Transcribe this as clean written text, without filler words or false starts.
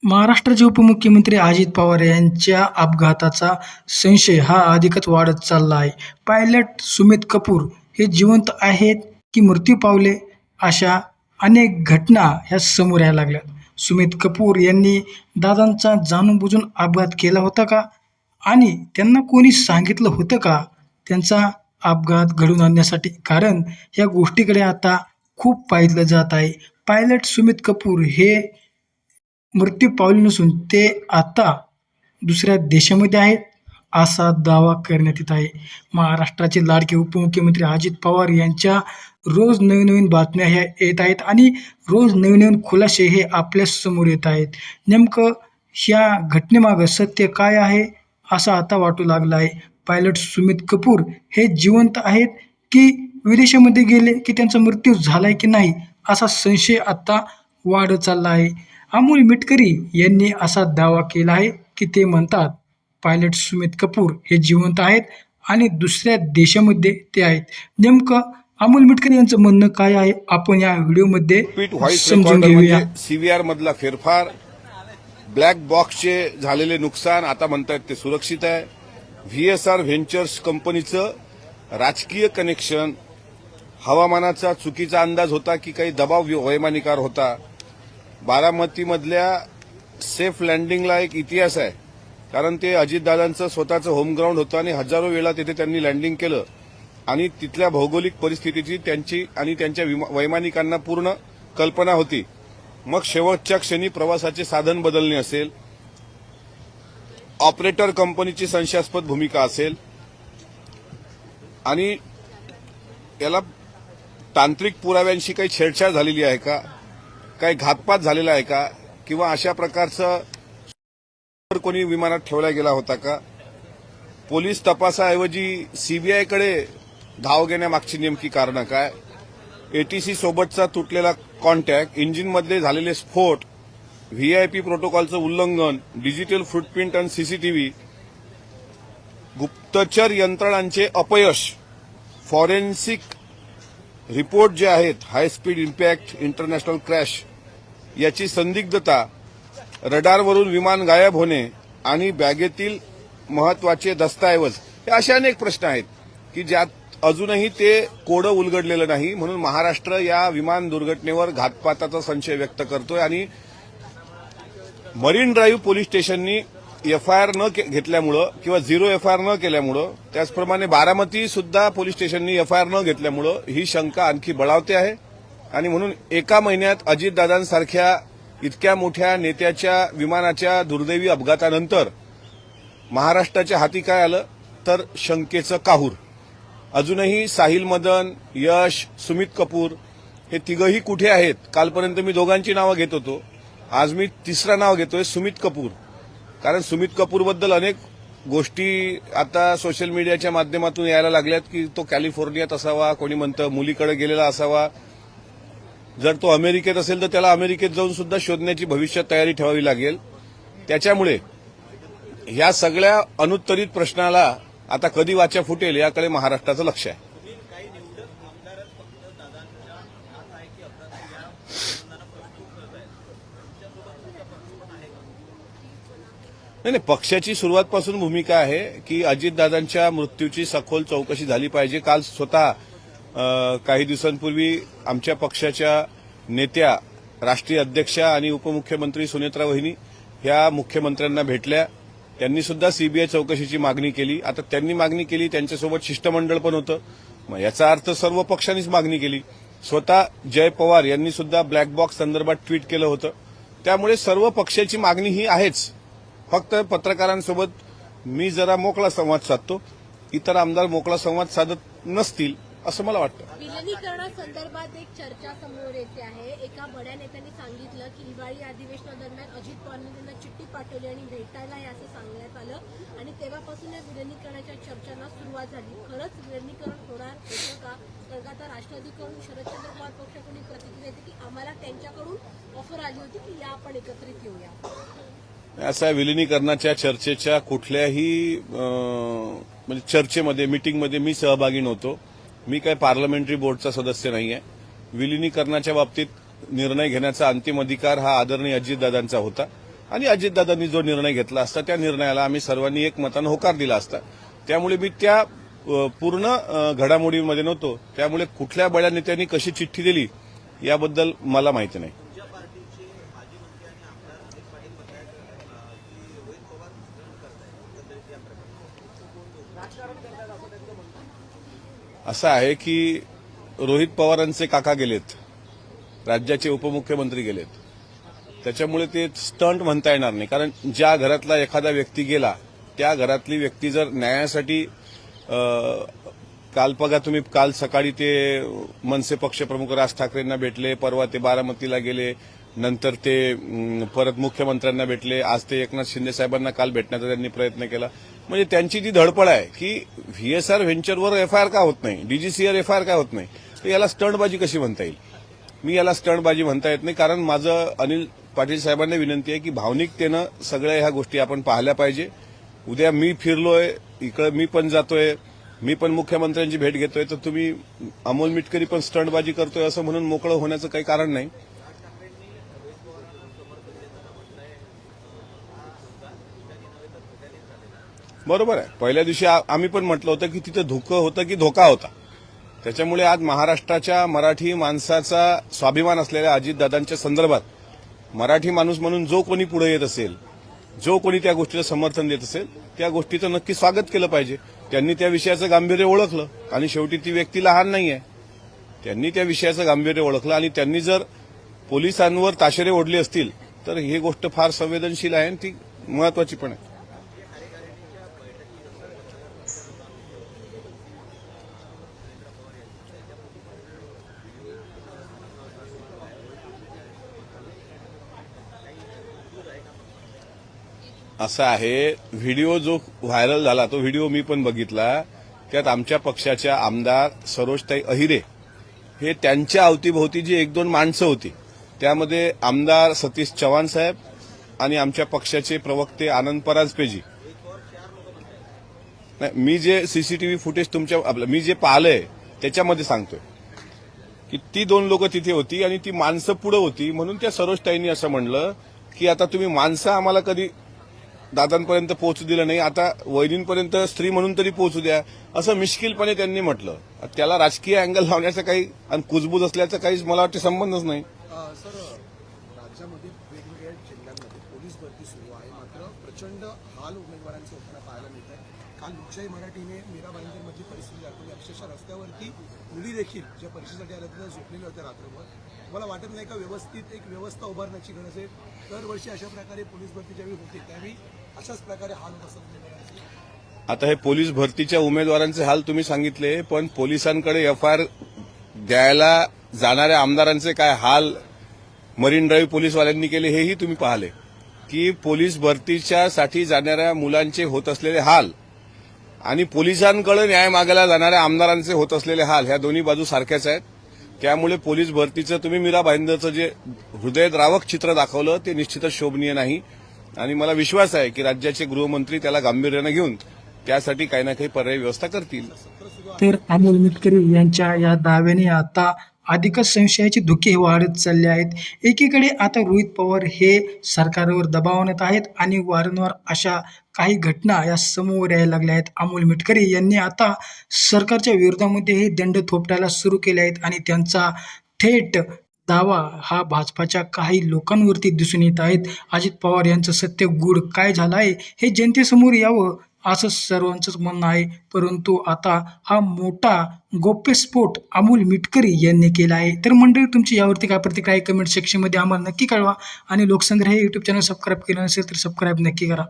महाराष्ट्राचे उपमुख्यमंत्री अजित पवार यांच्या अपघाताचा संशय हा अधिकच वाढत चालला आहे. पायलट सुमित कपूर हे जिवंत आहेत की मृत्यू पावले, अशा अनेक घटना ह्या समोर यायला लागल्यात. सुमित कपूर यांनी दादांचा जाणून-बुजून अपघात केला होता का? आणि त्यांना कोणी सांगितलं होतं का त्यांचा अपघात घडवून आणण्यासाठी? कारण या गोष्टीकडे आता खूप पाहिलं जात आहे. पायलट सुमित कपूर हे मृत्यू पावले नसून ते आता दुसऱ्या देशामध्ये आहेत, असा दावा करण्यात येत आहे. महाराष्ट्राचे लाडके उपमुख्यमंत्री अजित पवार यांच्या रोज नवीन-नवीन बातम्या ह्या येत आहेत आणि रोज नवीन-नवीन खुलासे हे आपल्यासमोर येत आहेत. नेमकं ह्या घटनेमागं सत्य काय आहे, असं आता वाटू लागलं आहे. पायलट सुमित कपूर हे जिवंत आहेत की विदेशामध्ये गेले की त्यांचा मृत्यू झालाय की नाही, असा संशय आता वाढत चालला आहे. अमोल मिटकरी यांनी असा दावा केला आहे की ते म्हणतात पायलट सुमित कपूर हे जिवंत आहेत आणि दुसऱ्या देशामध्ये ते आहेत. नेमकं अमोल मिटकरी यांचं म्हणणं काय आहे, आपण या व्हिडिओमध्ये समजून घेऊया. सीव्हीआर मधला फेरफार, ब्लॅक बॉक्सचे झालेले नुकसान, आता म्हणतात ते सुरक्षित आहे. व्हीएसआर व्हेंचर्स कंपनीचं राजकीय कनेक्शन, हवामानाचा चुकीचा अंदाज होता की काही दबाव वैमानिकावर होता. बारामतीमधल्या सेफ लँडिंगला एक इतिहास आहे, कारण ते अजितदादांचं स्वतःचं होमग्राऊंड होतं आणि हजारो वेळा तिथे त्यांनी लँडिंग केलं आणि तिथल्या भौगोलिक परिस्थितीची त्यांची आणि त्यांच्या वैमानिकांना पूर्ण कल्पना होती. मग शेवटच्या क्षणी प्रवासाचे साधन बदलणे असेल, ऑपरेटर कंपनीची संशयास्पद भूमिका असेल आणि याला तांत्रिक पुराव्यांशी काही छेडछाड झालेली आहे का, काही घातपात झालेला आहे का, किंवा अशा प्रकारचं कोणी विमानात ठेवला गेला होता का, पोलीस तपासाऐवजी सीबीआयकडे धाव घेण्यामागची नेमकी कारणं काय, एटीसी सोबतचा तुटलेला कॉन्टॅक्ट, इंजिनमधले झालेले स्फोट, व्हीआयपी प्रोटोकॉलचं उल्लंघन, डिजिटल फुटप्रिंट आणि सीसीटीव्ही, गुप्तचर यंत्रणांचे अपयश, फॉरेन्सिक रिपोर्ट जे आहेत, high speed impact, international crash याची संदिग्धता, रडारवरून विमान गायब होणे आणि बॅगेतील महत्वाचे दस्तऐवज, हे असे अनेक प्रश्न आहेत की ज्यात अजूनही ते कोडं उलगडलेलं नाही. म्हणून महाराष्ट्र या विमान दुर्घटनेवर घातपाताचा संशय व्यक्त करतोय आणि मरीन ड्राईव्ह पोलीस स्टेशननी एफआयआर न घेतल्यामुळं किंवा झिरो एफआयआर न केल्यामुळं, त्याचप्रमाणे बारामती सुद्धा पोलीस स्टेशननी एफआयआर न घेतल्यामुळं ही शंका आणखी बळावते आहे. आणि म्हणून एका महिन्यात अजितदादांसारख्या इतक्या मोठ्या नेत्याच्या विमानाच्या दुर्दैवी अपघातानंतर महाराष्ट्राच्या हाती काय आलं तर शंकेचं काहूर. अजूनही साहिल मदन, यश, सुमित कपूर हे तिघही कुठे आहेत? कालपर्यंत मी दोघांची नावं घेत होतो, आज मी तिसरं नाव घेतोय, सुमित कपूर. कारण सुमित कपूरबद्दल अनेक गोष्टी आता सोशल मीडियाच्या माध्यमातून यायला लागल्यात की तो कॅलिफोर्नियात असावा, कोणी म्हणतं मुलीकडे गेलेला असावा. जर तो अमेरिकेत असेल तर त्याला अमेरिकेत जाऊन सुद्धा शोधण्याची भविष्यात तयारी ठेवावी लागेल. त्याच्यामुळे ह्या सगळ्या अनुत्तरित प्रश्नाला आता कधी वाचा फुटेल याकडे महाराष्ट्राचं लक्ष आहे. नाही, पक्षाची सुरुवातपासून भूमिका आहे की अजितदादांच्या मृत्यूची सखोल चौकशी झाली पाहिजे. काल स्वतः काही दिवसांपूर्वी आमच्या पक्षाच्या नेत्या, राष्ट्रीय अध्यक्षा आणि उपमुख्यमंत्री सुनेत्रा वहिनी ह्या मुख्यमंत्र्यांना भेटल्या. त्यांनी सुद्धा सीबीआय चौकशीची मागणी केली. आता त्यांनी मागणी केली, त्यांच्यासोबत शिष्टमंडळ पण होतं. मग याचा अर्थ सर्व पक्षांनीच मागणी केली. स्वतः जय पवार यांनी सुद्धा ब्लॅक बॉक्स संदर्भात ट्विट केलं होतं. त्यामुळे सर्व पक्षाची मागणी ही आहेच. फक्त पत्रकारांसोबत मी जरा मोकळा संवाद साधतो, इतर आमदार मोकळा संवाद साधत नसतील असं मला वाटतं. विलिनीकरणासंदर्भात एक चर्चा समोर येते आहे. एका बड्या नेत्यांनी सांगितलं की हिवाळी अधिवेशनादरम्यान अजित पवारांनी त्यांना चिठ्ठी पाठवली आणि भेटायला आहे असं सांगण्यात आलं आणि तेव्हापासून या विलिनीकरणाच्या चर्चांना सुरुवात झाली. खरंच विलिनीकरण होणार होतं का? कारण आता राष्ट्रवादीकडून शरदचंद्र पवार पक्षाकडून प्रतिक्रिया येते की आम्हाला त्यांच्याकडून ऑफर आली होती की या आपण एकत्रित येऊया. असा विलिनीकरणाच्या चर्चेच्या कुठल्याही म्हणजे चर्चेमध्ये, मीटिंगमध्ये मी सहभागी नव्हतो. मी काय पार्लमेंटरी बोर्डचा सदस्य नाही आहे. विलिनीकरणाच्या बाबतीत निर्णय घेण्याचा अंतिम अधिकार हा आदरणीय अजितदादांचा होता. आणि अजितदादांनी जो निर्णय घेतला असता त्या निर्णयाला आम्ही सर्वांनी एकमतानं होकार दिला असता. त्यामुळे मी त्या पूर्ण घडामोडीमध्ये नव्हतो. त्यामुळे कुठल्या बड्या नेत्यांनी कशी चिठ्ठी दिली याबद्दल मला माहिती नाही. असं आहे की रोहित पवारांचे काका गेलेत, राज्याचे उपमुख्यमंत्री गेलेत. त्याच्यामुळे ते स्टंट म्हणता येणार नाही. कारण ज्या घरातला एखादा व्यक्ती गेला त्या घरातली व्यक्ती जर न्यायासाठी काल सकाळी ते मनसे पक्षप्रमुख राज ठाकरेंना भेटले, परवा ते बारामतीला गेले, नंतर ते परत मुख्यमंत्र्यांना भेटले, आज ते एकनाथ शिंदे साहेबांना काल भेटण्याचा त्यांनी प्रयत्न केला. म्हणजे त्यांची ती धडपड आहे की व्हीएसआर व्हेंचरवर एफआयआर का होत नाही, डीजीसीवर एफआयआर का होत नाही, तर याला स्टंटबाजी कशी म्हणता येईल. मी याला स्टंटबाजी म्हणता येत नाही. कारण माझं अनिल पाटील साहेबांना विनंती आहे की भावनिकतेनं सगळ्या ह्या गोष्टी आपण पाहिल्या पाहिजे. उद्या मी फिरलोय इकडे, मी पण जातोय, मी पण मुख्यमंत्र्यांची भेट घेतोय, तर तुम्ही अमोल मिटकरी पण स्टंटबाजी करतोय असं म्हणून मोकळं होण्याचं काही कारण नाही. बरोबर आहे. पहिल्या दिवशी आम्ही पण म्हटलं होतं की तिथं धुकं होतं की धोका होता. त्याच्यामुळे आज महाराष्ट्राच्या मराठी माणसाचा स्वाभिमान असलेल्या अजितदादांच्या संदर्भात मराठी माणूस म्हणून जो कोणी पुढे येत असेल, जो कोणी त्या गोष्टीला समर्थन देत असेल, त्या गोष्टीचं नक्की स्वागत केलं पाहिजे. त्यांनी त्या विषयाचं गांभीर्य ओळखलं आणि शेवटी ती व्यक्ती लहान नाहीये. त्यांनी त्या विषयाचं गांभीर्य ओळखलं आणि त्यांनी जर पोलिसांवर ताशेरे ओढले असतील तर ही गोष्ट फार संवेदनशील आहे आणि ती महत्वाची पण आहे. असं आहे, व्हिडिओ जो व्हायरल झाला तो व्हिडिओ मी पण बघितला. त्यात आमच्या पक्षाच्या आमदार सरोजताई अहिरे हे त्यांच्या अवतीभोवती जी एक दोन माणसं होती, त्यामध्ये आमदार सतीश चव्हाण साहेब आणि आमच्या पक्षाचे प्रवक्ते आनंद परांजपेजी. मी जे सीसीटीव्ही फुटेज मी जे पाहिलंय त्याच्यामध्ये सांगतोय की ती दोन लोक तिथे होती आणि ती माणसं पुढे होती. म्हणून त्या सरोजताईंनी असं म्हणलं की आता तुम्ही माणसं आम्हाला कधी दादांपर्यंत पोहोचू दिलं नाही, आता वैरींपर्यंत स्त्री म्हणून तरी पोहोचू द्या, असं मिश्किलपणे त्यांनी म्हटलं. त्याला राजकीय अँगल लावण्याचा काही आणि कुजबूज असल्याचा काही मला वाटतं संबंधच नाही. सर, राज्यामध्ये वेगवेगळ्या जिल्ह्यांमध्ये पोलीस भरती सुरू आहे, मात्र प्रचंड हाल उमेदवारांचे होताना पाहायला मिळत आहे. काल लोकशाही मराठीने मीरा भाईंदरमधली परिस्थिती दाखवली. अक्षरशः रस्त्यावरती मुली देखील ज्या परीक्षेसाठी आल्या होत्या झोपलेल्या होत्या रात्रभर. तुम्हाला वाटत नाही का व्यवस्थित एक व्यवस्था उभारण्याची गरज आहे? दरवर्षी अशा प्रकारे पोलीस भरती ज्यावेळी होते त्यावेळी अशाच प्रकारे हाल होत असतात उमेदवारांचे. आता हे पोलीस भरतीच्या उमेदवारांचे हाल तुम्ही सांगितले, पण पोलिसांकडे एफआयआर द्यायला जाणाऱ्या आमदारांचे काय हाल मरीन ड्राईव्ह पोलीसवाल्यांनी केले हेही तुम्ही पाहिले. की पोलीस भरतीच्यासाठी जाणाऱ्या मुलांचे होत असलेले हाल आणि पोलिसांकडे न्याय मागायला जाणाऱ्या आमदारांचे होत असलेले हाल, ह्या दोन्ही बाजू सारख्याच आहेत. त्यामुळे पोलीस भरतीचं तुम्ही मीरा भाईंदरचं जे हृदयद्रावक चित्र दाखवलं ते निश्चितच शोभनीय नाही. आणि मला विश्वास आहे की राज्याचे गृहमंत्री त्याला गांभीर्यानं घेऊन त्यासाठी काही ना काही पर्यायी व्यवस्था करतील. तर अमोल मिटकरी यांच्या या दाव्याने आता अधिकच संशयाचे धुके वाढत चालले आहेत. एकीकडे आता रोहित पवार हे सरकारवर दबाव आणत आहेत आणि वारंवार अशा काही घटना या समोर यायला लागल्या आहेत. अमोल मिटकरी यांनी आता सरकारच्या विरोधामध्ये हे दंड थोपटायला सुरू केले आहेत आणि त्यांचा थेट दावा हा भाजपाच्या काही लोकांवरती दिसून येत आहेत. अजित पवार यांचं सत्य गूढ काय झालं आहे हे जनतेसमोर यावं असं सर्वांचंच म्हणणं आहे. परंतु आता हा मोठा गौप्यस्फोट अमोल मिटकरी यांनी केला आहे. तर मंडळी, तुमची यावरती काय प्रतिक्रिया आहे कमेंट सेक्शनमध्ये आम्हाला नक्की कळवा आणि लोकसंग्रह हे यूट्यूब चॅनल सबस्क्राईब केलं नसेल तर सबस्क्राईब नक्की करा.